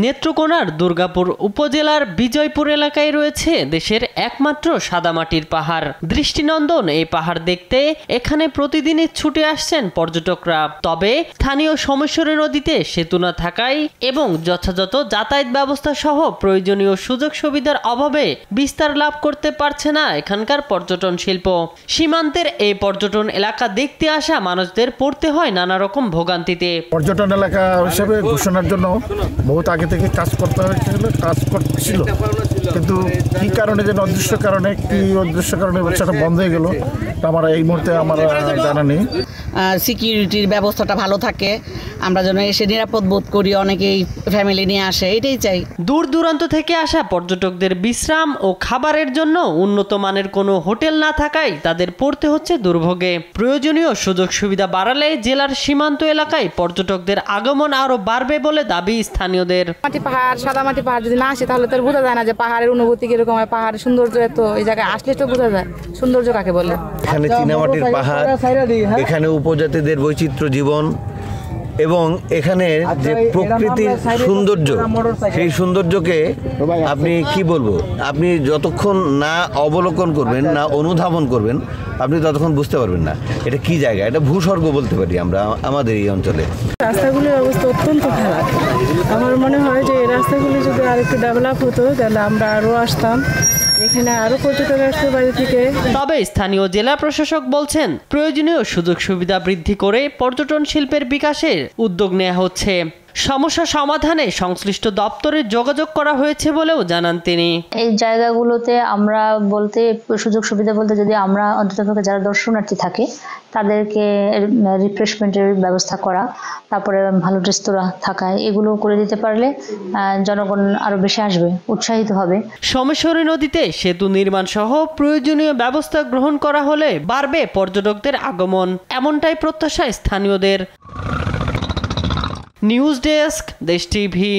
নেত্রকোনার দুর্গাপুর উপজেলার বিজয়পুর এলাকায় রয়েছে দেশের একমাত্র সাদামাটির পাহাড়। দৃষ্টিনন্দন এই পাহাড় দেখতে এখানে প্রতিদিনই ছুটে আসছেন পর্যটকরা। তবে স্থানীয় সোমেশ্বরী নদীতে সেতু না থাকায় এবং যথাযথ যাতায়াত ব্যবস্থা সহ প্রয়োজনীয় সুযোগ সুবিধার অভাবে বিস্তার লাভ করতে পারছে না এখানকার পর্যটন শিল্প। সীমান্তের এই পর্যটন এলাকা দেখতে আসা মানুষদের পড়তে হয় নানা রকম ভোগান্তিতে। পর্যটন এলাকা হিসেবে ঘোষণার জন্য বহুত আগে থেকে কাজ করছিল, কিন্তু কি কারণে যে অদৃশ্য কারণে ব্যবসাটা বন্ধ হয়ে গেল আমার এই মুহূর্তে আমার জানা নেই। সিকিউরিটির ব্যবস্থাটা ভালো থাকে, আমরা যেন এসে নিরাপদ বোধ করি, অনেকেই ফ্যামিলি নিয়ে আসে, এটাই চাই। দূর দূরান্ত থেকে আসা পর্যটকদের বিশ্রাম ও খাবারের জন্য উন্নত মানের কোনো হোটেল না থাকায় তাদের পড়তে হচ্ছে দুর্ভোগে। প্রয়োজনীয় সুযোগ সুবিধা বাড়ালে জেলার সীমান্ত এলাকায় পর্যটকদের আগমন আরো বাড়বে বলে দাবি স্থানীয়দের। মাটি পাহাড়, সাদামাটি পাহাড় যদি না আসে তাহলে তো বোঝা যায় না যে পাহাড়ের অনুভূতি কিরকম হয়, পাহাড়ের সৌন্দর্য। এত এই জায়গায় আসলে তো বোঝা যায় সৌন্দর্য কাকে বলে। এখানে চীনামাটির পাহাড়, এখানে উপজাতিদের বৈচিত্র্য জীবন এবং এখানে যে প্রকৃতির সৌন্দর্য, সেই সৌন্দর্যকে আপনি কি বলবো, আপনি যতক্ষণ না অবলোকন করবেন, না অনুধাবন করবেন, আপনি ততক্ষণ বুঝতে পারবেন না এটা কি জায়গা। এটা ভূস্বর্গ বলতে পারি আমরা আমাদের এই অঞ্চলে। রাস্তাগুলির অবস্থা অত্যন্ত খারাপ। আমার মনে হয় যে এই রাস্তাগুলি যদি আরেকটু ডেভেলপ হতো তাহলে আমরা আরও আসতাম, এখানে আরো পর্যটক আসতে বাইরে থেকে। তবে স্থানীয় জেলা প্রশাসক বলছেন প্রয়োজনীয় সুযোগ সুবিধা বৃদ্ধি করে পর্যটন শিল্পের বিকাশের উদ্যোগ নেওয়া হচ্ছে। সমস্যা সমাধানে সংশ্লিষ্ট দপ্তরে যোগাযোগ করা হয়েছে বলেও জানান তিনি। এই জায়গাগুলোতে আমরা বলতে সুযোগ সুবিধা বলতে যদি আমরা অন্ততপক্ষে যারা দর্শনার্থী থাকে তাদেরকে রিফ্রেশমেন্টের ব্যবস্থা করা, তারপরে ভালো রেস্তোরাঁ থাকা, এগুলো করে দিতে পারলে জনগণ আরো বেশি আসবে, উৎসাহিত হবে। সোমেশ্বরী নদীতে সেতু নির্মাণ সহ প্রয়োজনীয় ব্যবস্থা গ্রহণ করা হলে বাড়বে পর্যটকদের আগমন, এমনটাই প্রত্যাশা স্থানীয়দের। নিউজ ডেস্ক, দেশ টিভি।